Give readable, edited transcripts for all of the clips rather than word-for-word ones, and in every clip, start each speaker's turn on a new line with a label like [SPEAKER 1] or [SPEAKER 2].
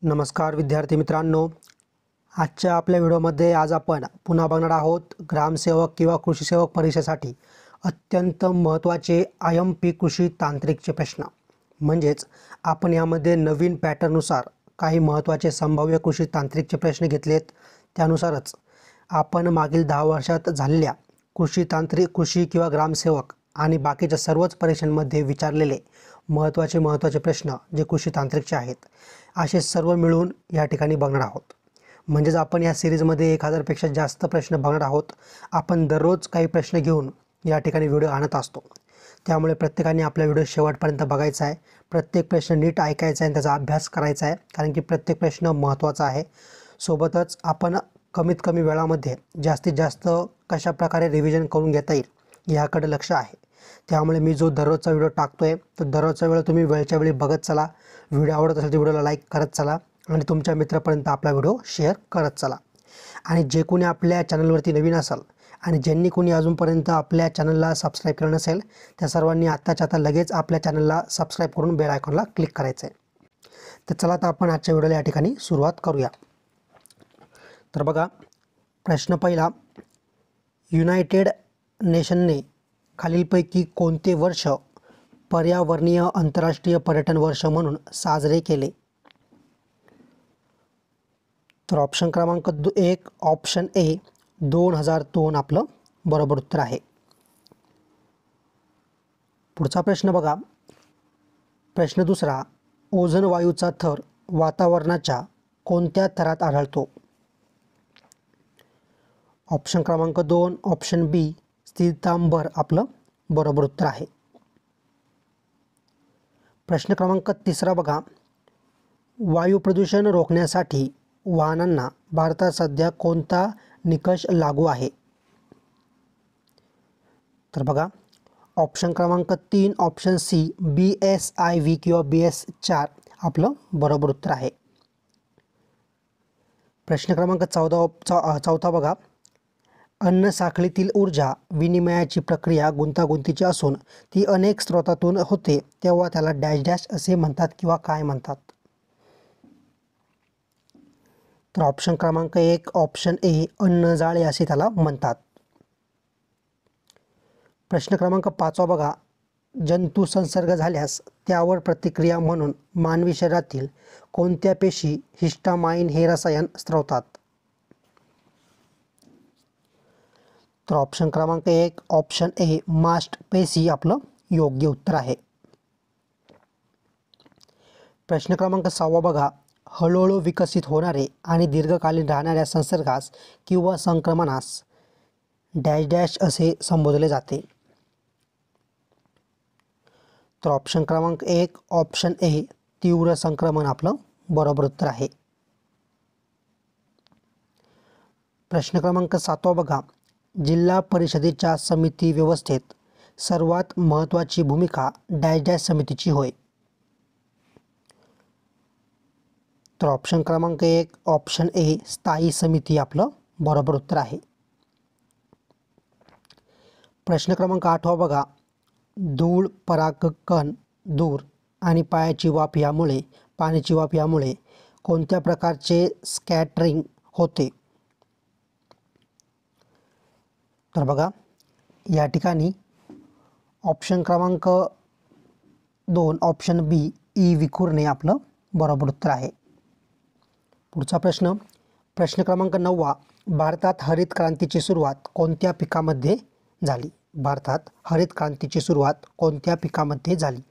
[SPEAKER 1] नमस्कार विद्यार्थी मित्रांनो, आजच्या आपल्या व्हिडिओमध्ये आज आपण पुन्हा बघणार आहोत ग्रामसेवक किंवा कृषी सेवक परीक्षेसाठी अत्यंत महत्त्वाचे IMP कृषी तांत्रिकचे प्रश्न। म्हणजेच आपण यामध्ये नवीन पॅटर्ननुसार काही महत्त्वाचे संभाव्य कृषी तांत्रिकचे प्रश्न घेतलेत। त्यानुसारच आपण मागील 10 वर्षात झालेल्या कृषी तांत्रिक कृषी किंवा ग्रामसेवक आणि बाकीच्या सर्वच परीक्षांमध्ये विचारलेले महत्त्वाचे प्रश्न जे कृषी तांत्रिकचे आहेत असे सर्व मिळून या ठिकाणी बघणार आहोत। म्हणजेच आपण या सिरीजमध्ये 1000 पेक्षा जास्त प्रश्न बघणार आहोत। आपण दररोज काही प्रश्न घेऊन या ठिकाणी व्हिडिओ आणत असतो, त्यामुळे प्रत्येकाने आपला व्हिडिओ शेवटपर्यंत बघायचा आहे। प्रत्येक प्रश्न नीट ऐकायचा आहे आणि त्याचा अभ्यास करायचा आहे, कारण की प्रत्येक प्रश्न महत्त्वाचा आहे। सोबतच आपण कमीत कमी वेळामध्ये जास्तीत जास्त कशा प्रकारे रिव्हिजन करून घेता येईल याकडे लक्ष आहे। त्यामुळे मी जो दररोजचा व्हिडिओ टाकतोय तो दररोजचा वेळ तुम्ही वेळच्या वेळी बघत चला। व्हिडिओ आवडत असेल तर व्हिडिओला लाईक करत चला आणि तुमच्या मित्रांपर्यंत आपला व्हिडिओ शेअर करत चला। आणि जे कोणी आपल्या चॅनलवरती नवीन असेल आणि ज्यांनी कोणी अजूनपर्यंत आपल्या चॅनलला सबस्क्राईब केलं नसेल त्या सर्वांनी आत्ताच्या आता लगेच आपल्या चॅनलला सबस्क्राईब करून बेल आयकॉनला क्लिक करायचं आहे। तर चला आता आपण आजच्या व्हिडिओला या ठिकाणी सुरुवात करूया। तर बघा, प्रश्न पहिला, युनायटेड नेशनने खालीलपैकी कोणते वर्ष पर्यावरणीय आंतरराष्ट्रीय पर्यटन वर्ष म्हणून साजरे केले? तर ऑप्शन क्रमांक 1 ऑप्शन ए 2002 आपलं बरोबर उत्तर आहे। पुढचा प्रश्न बघा, प्रश्न दुसरा, ओझोन वायूचा थर वातावरणाच्या कोणत्या थरात आढळतो? ऑप्शन क्रमांक 2 ऑप्शन बी स्थितांबर आपलं बरोबर उत्तर आहे। प्रश्न क्रमांक तिसरा बघा, वायू प्रदूषण रोखण्यासाठी वाहनांना भारतात सध्या कोणता निकष लागू आहे? तर बघा, ऑप्शन क्रमांक 3 ऑप्शन सी BSIV किंवा BS4 आपलं बरोबर उत्तर आहे। प्रश्न क्रमांक चौथा बघा, अन्न साखळीतील ऊर्जा विनिमयाची प्रक्रिया गुंतागुंतीची असून ती अनेक स्रोतातून होते तेव्हा त्याला डॅश डॅश असे म्हणतात किंवा काय म्हणतात? तर ऑप्शन क्रमांक 1 ऑप्शन ए अन्नजाळे असे त्याला म्हणतात। प्रश्न क्रमांक 5 बघा, जंतू संसर्ग झाल्यास त्यावर प्रतिक्रिया म्हणून मानवी शरीरातील कोणत्या पेशी हिस्टामाइन हे रसायन स्रवतात? तर ऑप्शन क्रमांक 1 ऑप्शन ए मास्ट पेशी आपलं योग्य उत्तर आहे। प्रश्न क्रमांक 6 बघा, हळूहळू विकसित होणारे आणि दीर्घकालीन राहणाऱ्या संसर्गास किंवा संक्रमणास डॅश डॅश असे संबोधले जाते? तर ऑप्शन क्रमांक 1 ऑप्शन ए तीव्र संक्रमण आपलं बरोबर उत्तर आहे। प्रश्न क्रमांक 7 बघा, जिल्हा परिषदेच्या समिती व्यवस्थेत सर्वात महत्त्वाची भूमिका डॅश डॅश समितीची होय? तर ऑप्शन क्रमांक 1 ऑप्शन ए स्थायी समिती आपलं बरोबर उत्तर आहे। प्रश्न क्रमांक 8 बघा, धूळ परागकण धूर आणि पाण्याची वाफ यामुळे कोणत्या प्रकारचे स्कॅटरिंग होते? तर बघा, या ठिकाणी ऑप्शन क्रमांक 2 ऑप्शन बी विखुरणे आपलं बरोबर उत्तर आहे। पुढचा प्रश्न क्रमांक 9, भारतात हरित क्रांतीची सुरुवात कोणत्या पिकामध्ये झाली? भारतात हरित क्रांतीची सुरुवात कोणत्या पिकामध्ये झाली?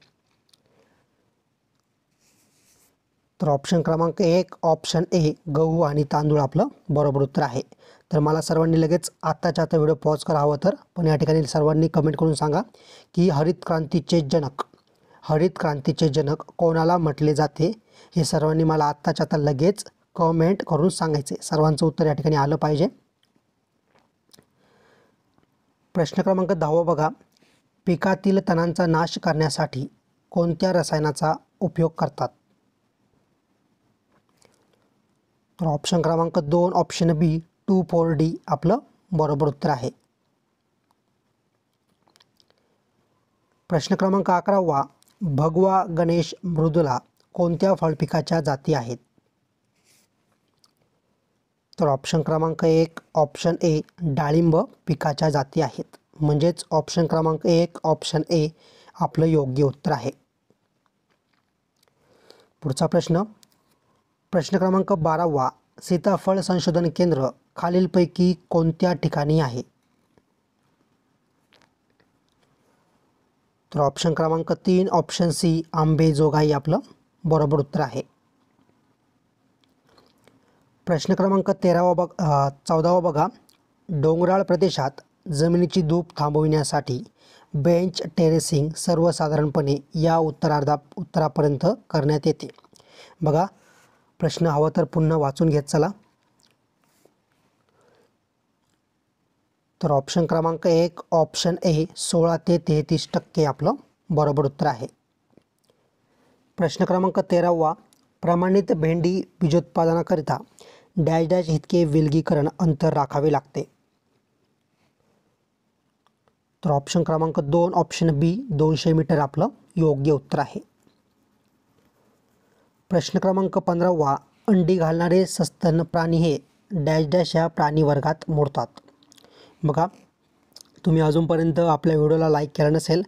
[SPEAKER 1] तर ऑप्शन क्रमांक 1 ऑप्शन ए गहू आणि तांदूळ आपलं बरोबर उत्तर आहे। तर मला सर्वांनी लगेच आत्ताच्या आता व्हिडिओ पॉज करा हवं तर, पण या ठिकाणी सर्वांनी कमेंट करून सांगा की हरित क्रांतीचे जनक कोणाला म्हटले जाते? हे सर्वांनी मला आत्ताच्या आता लगेच कमेंट करून सांगायचे। सर्वांचं उत्तर या ठिकाणी आलं पाहिजे। प्रश्न क्रमांक 10 बघा, पिकातील तणांचा नाश करण्यासाठी कोणत्या रसायनाचा उपयोग करतात? तर ऑप्शन क्रमांक 2 ऑप्शन बी 2,4-D आपलं बरोबर उत्तर आहे। प्रश्न क्रमांक 11, भगवा गणेश मृदुला कोणत्या फळपिकाच्या जाती आहेत? तर ऑप्शन क्रमांक 1 ऑप्शन ए डाळिंब पिकाच्या जाती आहेत. म्हणजेच ऑप्शन क्रमांक 1 ऑप्शन ए आपलं योग्य उत्तर आहे. पुढचा प्रश्न, प्रश्न क्रमांक 12वा, सीताफळ संशोधन केंद्र खालीलपैकी कोणत्या ठिकाणी आहे? तर ऑप्शन क्रमांक 3 ऑप्शन सी आंबेजोगाई आपलं बरोबर उत्तर आहे. प्रश्न क्रमांक 14वा बघा, डोंगराळ प्रदेशात जमिनीची धूप थांबविण्यासाठी बेंच टेरेसिंग सर्वसाधारणपणे या उत्तरापर्यंत करण्यात येते. बघा प्रश्न हवा तर पुन्हा वाचून घेत चला. तर ऑप्शन क्रमांक 1 ऑप्शन ए 16 ते 33% आपलं बरोबर उत्तर आहे. प्रश्न क्रमांक 13वा, प्रमाणित भेंडी बीजोत्पादनाकरिता डॅश डॅश इतके विलगीकरण अंतर राखावे लागते. तर ऑप्शन क्रमांक 2 ऑप्शन बी 200 मीटर आपलं योग्य उत्तर आहे. प्रश्न क्रमांक 15वा, अंडी घालणारे सस्तन प्राणी हे डॅश डॅश या प्राणी वर्गात मोडतात. बघा तुम्ही अजूनपर्यंत आपल्या व्हिडिओला लाईक केला नसेल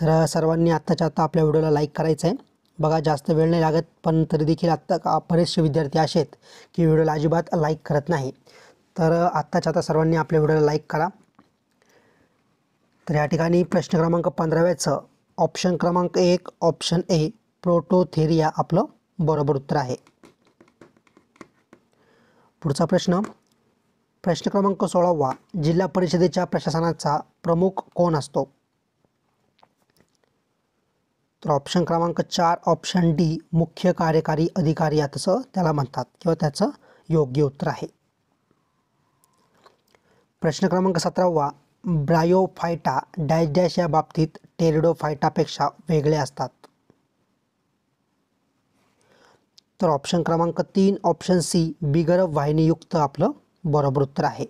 [SPEAKER 1] तर सर्वांनी आत्ताच्या आत्ता आपल्या व्हिडिओला लाईक करायचं आहे. बघा जास्त वेळ नाही लागत, पण तरी देखील आत्ता बरेचसे विद्यार्थी असे आहेत की व्हिडिओला अजिबात लाईक करत नाही. तर आत्ताच्या आता सर्वांनी आपल्या व्हिडिओला लाईक करा. तर या ठिकाणी प्रश्न क्रमांक 15व्याचं ऑप्शन क्रमांक 1 ऑप्शन ए प्रोटोथेरिया आपलं बरोबर उत्तर आहे. पुढचा प्रश्न, प्रश्न क्रमांक 16वा, जिल्हा परिषदेच्या प्रशासनाचा प्रमुख कोण असतो? तर ऑप्शन क्रमांक 4 ऑप्शन डी मुख्य कार्यकारी अधिकारी असं त्याला म्हणतात किंवा त्याचं योग्य उत्तर आहे. प्रश्न क्रमांक 17वा, ब्रायोफायटा डॅश डॅश या बाबतीत टेरिडोफायटापेक्षा वेगळे असतात. तर ऑप्शन क्रमांक 3 ऑप्शन सी बिगर वाहिनीयुक्त आपलं बरोबर उत्तर आहे.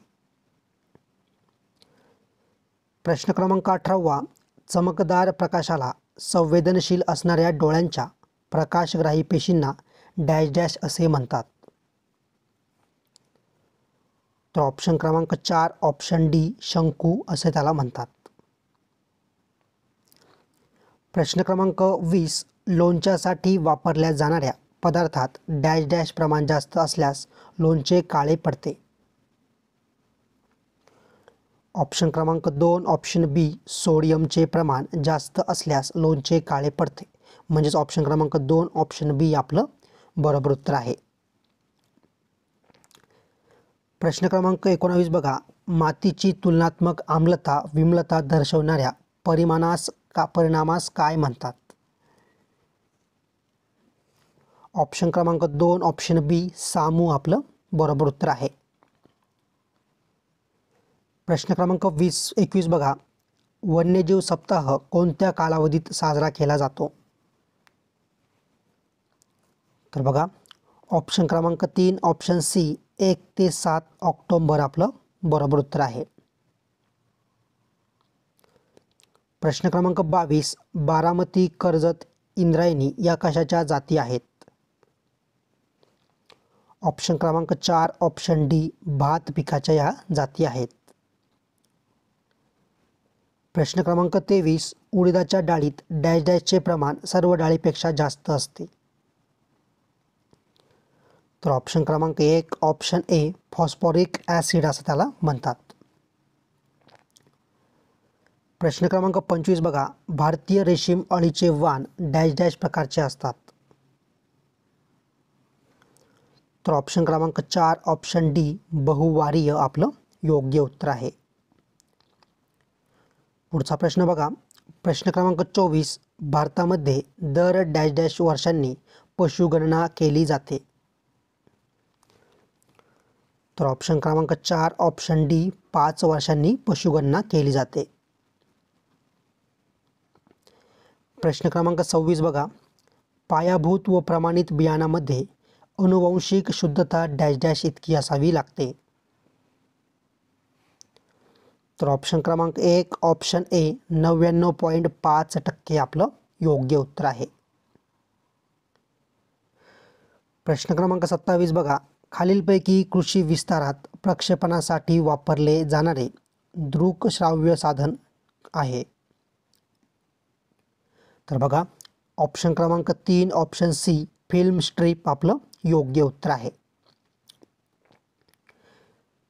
[SPEAKER 1] प्रश्न क्रमांक 18वा, चमकदार प्रकाशाला संवेदनशील असणाऱ्या डोळ्यांच्या प्रकाशग्राही पेशींना डॅश डॅश असे म्हणतात. तर ऑप्शन क्रमांक 4 ऑप्शन डी शंकू असे त्याला म्हणतात. प्रश्न क्रमांक 20, लोणच्यासाठी वापरल्या जाणाऱ्या पदार्थात डॅश डॅश प्रमाण जास्त असल्यास लोणचे काळे पडते. ऑप्शन क्रमांक 2 ऑप्शन बी सोडियमचे प्रमाण जास्त असल्यास लोणचे काळे पडते. म्हणजेच ऑप्शन क्रमांक 2 ऑप्शन बी आपलं बरोबर उत्तर आहे. प्रश्न क्रमांक 19 बघा, मातीची तुलनात्मक आम्लता विम्लता दर्शवणाऱ्या परिणामास काय म्हणतात? ऑप्शन क्रमांक 2 ऑप्शन बी सामू आपलं बरोबर उत्तर आहे. प्रश्न क्रमांक 21 बघा, वन्यजीव सप्ताह कोणत्या कालावधीत साजरा केला जातो? तर बघा ऑप्शन क्रमांक 3 ऑप्शन सी 1 ते 7 ऑक्टोबर आपलं बरोबर उत्तर आहे. प्रश्न क्रमांक 22, बारामती कर्जत इंद्रायणी या कशाच्या जाती आहेत? ऑप्शन क्रमांक 4 ऑप्शन डी भात पिकाच्या या जाती आहेत. प्रश्न क्रमांक 23, उडीदाच्या डाळीत डॅश डॅशचे प्रमाण सर्व डाळीपेक्षा जास्त असते. तर ऑप्शन क्रमांक 1 ऑप्शन ए फॉस्फोरिक ॲसिड असं त्याला म्हणतात. प्रश्न क्रमांक 25 बघा, भारतीय रेशीम अळीचे वाण डॅश डॅश प्रकारचे असतात. तर ऑप्शन क्रमांक 4 ऑप्शन डी बहुवारीय आपलं योग्य उत्तर आहे. पुढचा प्रश्न बघा, प्रश्न क्रमांक 24, भारतामध्ये दर डॅश डॅश वर्षांनी पशुगणना केली जाते. तर ऑप्शन क्रमांक 4 ऑप्शन डी 5 वर्षांनी पशुगणना केली जाते. प्रश्न क्रमांक 26 बघा, पायाभूत व प्रमाणित बियाणामध्ये अनुवांशिक शुद्धता डॅश डॅश इतकी असावी लागते. तर ऑप्शन क्रमांक 1 ऑप्शन ए 99.5% आपलं योग्य उत्तर आहे. प्रश्न क्रमांक 27 बघा, खालीलपैकी कृषी विस्तारात प्रक्षेपणासाठी वापरले जाणारे दृकश्राव्य साधन आहे? तर बघा, ऑप्शन क्रमांक 3 ऑप्शन सी फिल्म स्ट्रीप आपलं योग्य उत्तर आहे.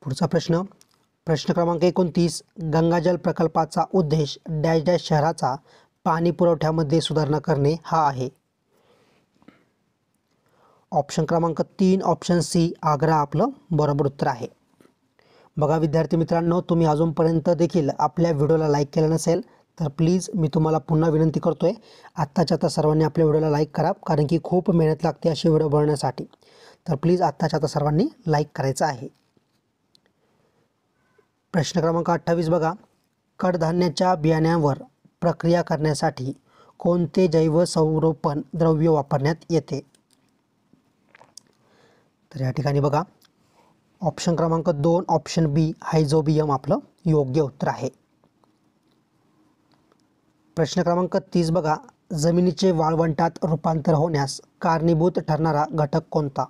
[SPEAKER 1] पुढचा प्रश्न, प्रश्न क्रमांक 29, गंगाजल प्रकल्पाचा उद्देश डॅश डॅश शहराचा पाणी पुरवठ्यामध्ये सुधारणा करणे हा आहे. ऑप्शन क्रमांक 3 ऑप्शन सी आग्रा आपलं बरोबर उत्तर आहे. बघा विद्यार्थी मित्रांनो, तुम्ही अजूनपर्यंत देखील आपल्या व्हिडिओला लाईक केलं नसेल तर प्लीज मी तुम्हाला पुन्हा विनंती करतोय, आत्ताच्या आता सर्वांनी आपल्या व्हिडिओला लाईक करा, कारण की खूप मेहनत लागते अशी व्हिडिओ बनवण्यासाठी. तर प्लीज आत्ताच्या आता सर्वांनी लाईक करायचं आहे. प्रश्न क्रमांक 28 बघा, कडधान्याच्या बियाण्यांवर प्रक्रिया करण्यासाठी कोणते जैव संरोपण द्रव्य वापरण्यात येते? तर या ठिकाणी बघा, ऑप्शन क्रमांक 2 ऑप्शन बी हायझोबियम आपलं योग्य उत्तर आहे. प्रश्न क्रमांक 30 बघा, जमिनीचे वाळवंटात रूपांतर होण्यास कारणीभूत ठरणारा घटक कोणता?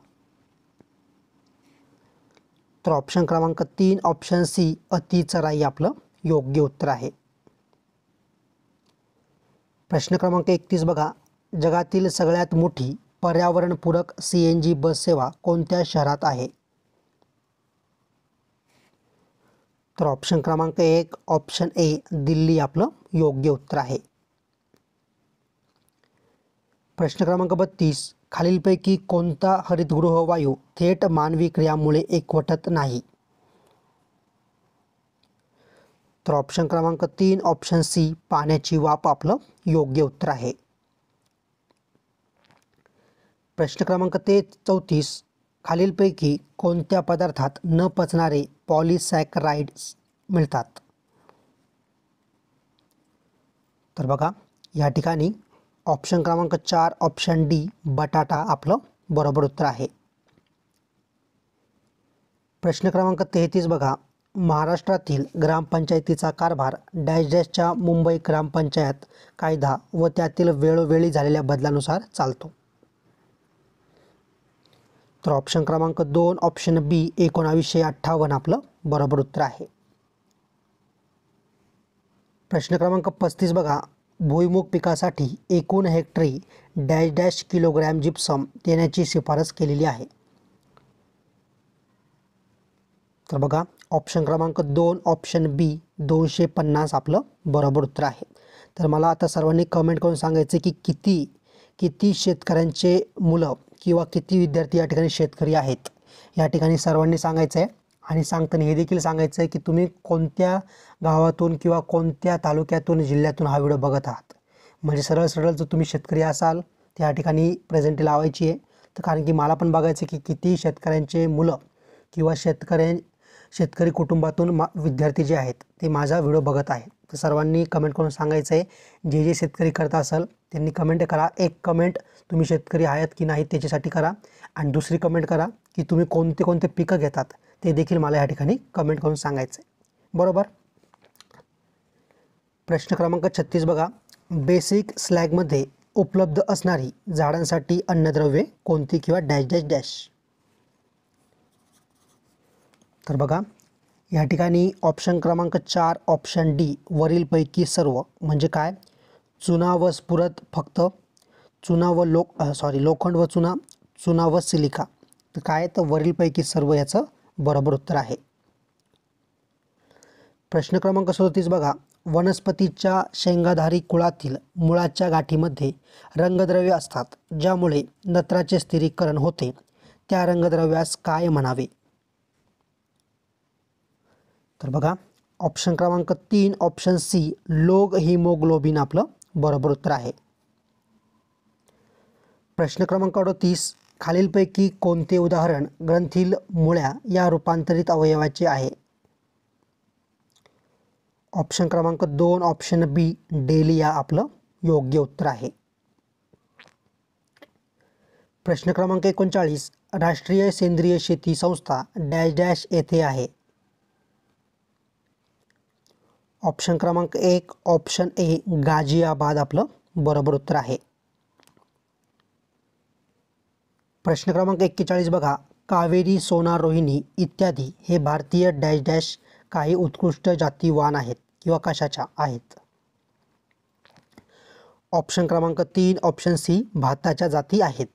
[SPEAKER 1] तर ऑप्शन क्रमांक 3 ऑप्शन सी अतिचराई आपलं योग्य उत्तर आहे. प्रश्न क्रमांक 31 बघा, जगातील सगळ्यात मोठी पर्यावरणपूरक CNG बस सेवा कोणत्या शहरात आहे? तर ऑप्शन क्रमांक 1 ऑप्शन ए दिल्ली आपलं योग्य उत्तर आहे. प्रश्न क्रमांक 32, खालीलपैकी कोणता हरितगृह वायू थेट मानवी क्रियामुळे एकवटत नाही? तर ऑप्शन क्रमांक 3 ऑप्शन सी पाण्याची वाफ आपलं योग्य उत्तर आहे. प्रश्न क्रमांक 34, खालीलपैकी कोणत्या पदार्थात न पचणारे पॉलिसॅकराइड्स मिळतात? तर बघा या ठिकाणी ऑप्शन क्रमांक 4 ऑप्शन डी बटाटा आपलं बरोबर उत्तर आहे. प्रश्न क्रमांक 33 बघा, महाराष्ट्रातील ग्रामपंचायतीचा कारभार डॅश डॅशच्या मुंबई ग्रामपंचायत कायदा व त्यातील वेळोवेळी झालेल्या बदलानुसार चालतो? तर ऑप्शन क्रमांक 2 ऑप्शन बी 1958 आपलं बरोबर उत्तर आहे. प्रश्न क्रमांक 35 बघा, भुईमुग पिकासाठी एकूण हेक्टरी डॅश डॅश किलोग्रॅम जिप्सम देण्याची शिफारस केलेली आहे? तर बघा ऑप्शन क्रमांक 2 ऑप्शन बी 250 आपलं बरोबर उत्तर आहे. तर मला आता सर्वांनी कमेंट करून सांगायचं की किती शेतकऱ्यांचे मुलं किंवा किती विद्यार्थी या ठिकाणी शेतकरी आहेत, या ठिकाणी सर्वांनी सांगायचं आहे. आणि सांगताना हे देखील सांगायचं आहे की तुम्ही कोणत्या गावातून किंवा कोणत्या तालुक्यातून जिल्ह्यातून हा व्हिडिओ बघत आहात. म्हणजे सरळ सरळ जर तुम्ही शेतकरी असाल त्या ठिकाणी प्रेझेंट लावायची आहे. तर कारण की मला पण बघायचं की किती शेतकऱ्यांचे मुलं किंवा शेतकरी कुटुंबातून विद्यार्थी जे आहेत ते माझा व्हिडिओ बघत आहेत. तर सर्वांनी कमेंट करून सांगायचं आहे, जे शेतकरी करत असाल त्यांनी कमेंट करा. एक कमेंट तुम्ही शेतकरी आहात की नाही त्याच्यासाठी करा, आणि दुसरी कमेंट करा की तुम्ही कोणते कोणते पिकं घेतात ते देखील मला या ठिकाणी कमेंट करून सांगायचं आहे. बरोबर. प्रश्न क्रमांक 36 बघा, बेसिक स्लॅगमध्ये उपलब्ध असणारी झाडांसाठी अन्नद्रव्ये कोणती किंवा डॅश डॅश डॅश? तर बघा या ठिकाणी ऑप्शन क्रमांक 4 ऑप्शन डी वरीलपैकी सर्व. म्हणजे काय, चुना व स्फुरद फक्त, चुना व लोखंड व चुना व सिलिका. तर काय, तर वरीलपैकी सर्व याचं बरोबर उत्तर आहे. प्रश्न क्रमांक 37 बघा, वनस्पतीच्या शेंगाधारी कुळातील मुळाच्या गाठीमध्ये रंगद्रव्य असतात ज्यामुळे नत्राचे स्थिरीकरण होते, त्या रंगद्रव्यास काय म्हणावे? तर बघा ऑप्शन क्रमांक 3 ऑप्शन सी लोग हिमोग्लोबिन आपलं बरोबर उत्तर आहे. प्रश्न क्रमांक 38, खालीलपैकी कोणते उदाहरण ग्रंथील मुळ्या या रूपांतरित अवयवाचे आहे? ऑप्शन क्रमांक 2 ऑप्शन बी डेलिया आपलं योग्य उत्तर आहे. प्रश्न क्रमांक 39, राष्ट्रीय सेंद्रिय शेती संस्था डॅश डॅश येथे आहे? ऑप्शन क्रमांक 1 ऑप्शन ए गाझियाबाद आपलं बरोबर उत्तर आहे. प्रश्न क्रमांक 41 बघा, कावेरी, सोना, रोहिणी इत्यादी हे भारतीय डॅश डॅश काही उत्कृष्ट जाती वाहन आहेत किंवा कशाच्या आहेत? ऑप्शन क्रमांक 3 ऑप्शन सी भाताच्या जाती आहेत.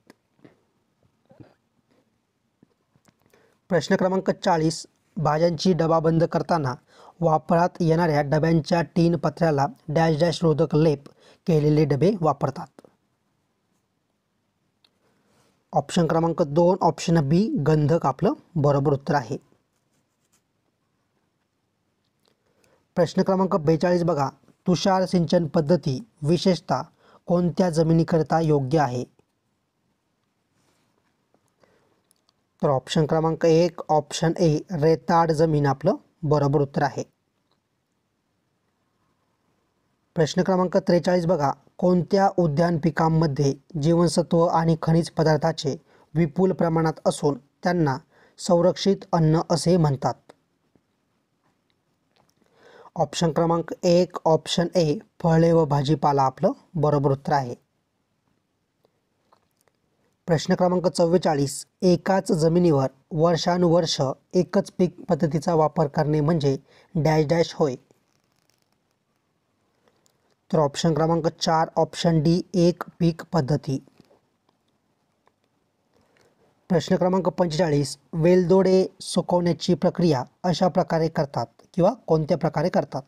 [SPEAKER 1] प्रश्न क्रमांक 40 भाज्यांची डबा बंद करताना वापरात येणाऱ्या डब्यांच्या टीन पत्र्याला डॅश डॅश रोधक लेप केलेले डबे वापरतात. ऑप्शन क्रमांक 2 ऑप्शन बी गंधक आपलं बरोबर उत्तर आहे. प्रश्न क्रमांक 42 बघा, तुषार सिंचन पद्धती विशेषतः कोणत्या जमिनीकरिता योग्य आहे? तर ऑप्शन क्रमांक 1 ऑप्शन ए रेताड जमीन आपलं बरोबर उत्तर आहे. प्रश्न क्रमांक 43 बघा, कोणत्या उद्यान पिकांमध्ये जीवनसत्व आणि खनिज पदार्थाचे विपुल प्रमाणात असून त्यांना संरक्षित अन्न असे म्हणतात? ऑप्शन क्रमांक 1 ऑप्शन ए फळे व भाजीपाला आपलं बरोबर उत्तर आहे. प्रश्न क्रमांक 44 एकाच जमिनीवर वर्षानुवर्ष एकच पीक पद्धतीचा वापर करणे म्हणजे डॅश डॅश होय? तर ऑप्शन क्रमांक 4 ऑप्शन डी एक पीक पद्धती. प्रश्न क्रमांक 45 वेलदोडे सुकवण्याची प्रक्रिया अशा प्रकारे करतात किंवा कोणत्या प्रकारे करतात?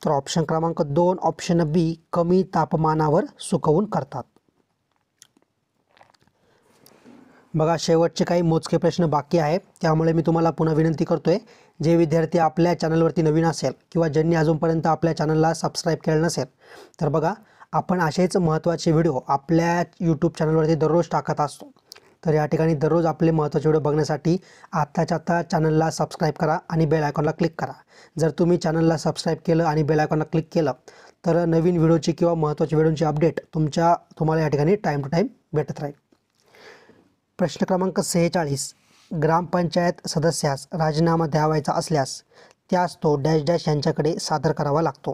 [SPEAKER 1] तर ऑप्शन क्रमांक 2 ऑप्शन बी कमी तापमानावर सुकवून करतात. बघा शेवटचे काही मोजके प्रश्न बाकी आहेत, त्यामुळे मी तुम्हाला पुन्हा विनंती करतोय, जे विद्यार्थी आपल्या चॅनलवरती नवीन असेल किंवा ज्यांनी अजूनपर्यंत आपल्या चॅनलला सबस्क्राईब केलं नसेल तर बघा आपण असेच महत्त्वाचे व्हिडिओ आपल्या यूट्यूब चॅनलवरती दररोज टाकत असतो. तर या ठिकाणी दररोज आपले महत्त्वाचे व्हिडिओ बघण्यासाठी आत्ताच्या आत्ता चॅनलला सबस्क्राईब करा आणि बेल आयकॉनला क्लिक करा. जर तुम्ही चॅनलला सबस्क्राईब केलं आणि बेल आयकॉनला क्लिक केलं तर नवीन व्हिडिओची किंवा महत्त्वाच्या व्हिडिओची अपडेट तुम्हाला या ठिकाणी टाईम टू टाईम भेटत राहील. प्रश्न क्रमांक 46 ग्रामपंचायत सदस्यास राजीनामा द्यावायचा असल्यास त्यास तो डॅश डॅश यांच्याकडे सादर करावा लागतो.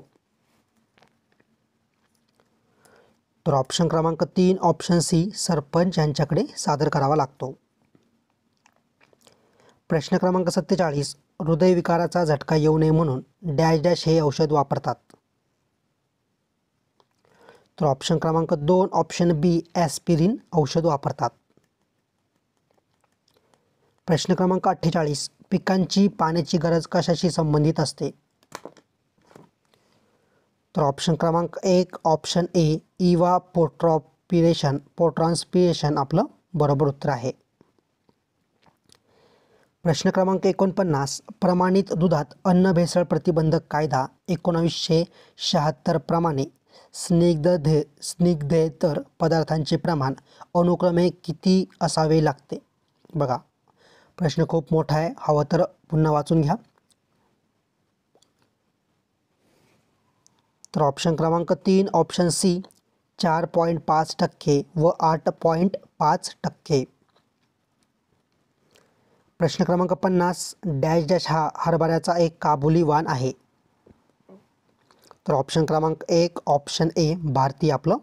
[SPEAKER 1] तर ऑप्शन क्रमांक 3 ऑप्शन सी सरपंच यांच्याकडे सादर करावा लागतो. प्रश्न क्रमांक 47 हृदयविकाराचा झटका येऊ नये म्हणून डॅश डॅश हे औषध वापरतात. तर ऑप्शन क्रमांक 2 ऑप्शन बी ॲस्पिरिन औषध वापरतात. प्रश्न क्रमांक 48 पिकांची पाण्याची गरज कशाशी संबंधित असते? तर ऑप्शन क्रमांक 1 ऑप्शन ए पोट्रान्स्पिरेशन आपलं बरोबर उत्तर आहे. प्रश्न क्रमांक 49 प्रमाणित दुधात अन्न भेसळ प्रतिबंधक कायदा 1976 प्रमाणे स्निग्धेतर पदार्थांचे प्रमाण अनुक्रमे किती असावे लागते? बघा प्रश्न खूप मोठा आहे, हवं तर पुन्हा वाचून घ्या. तर ऑप्शन क्रमांक 3 ऑप्शन सी 4.5% व 8.5%. प्रश्न क्रमांक 50 डॅश डॅश हा हरभऱ्याचा एक काबुली वाण आहे. तर ऑप्शन क्रमांक 1 ऑप्शन ए भारतीय आपलं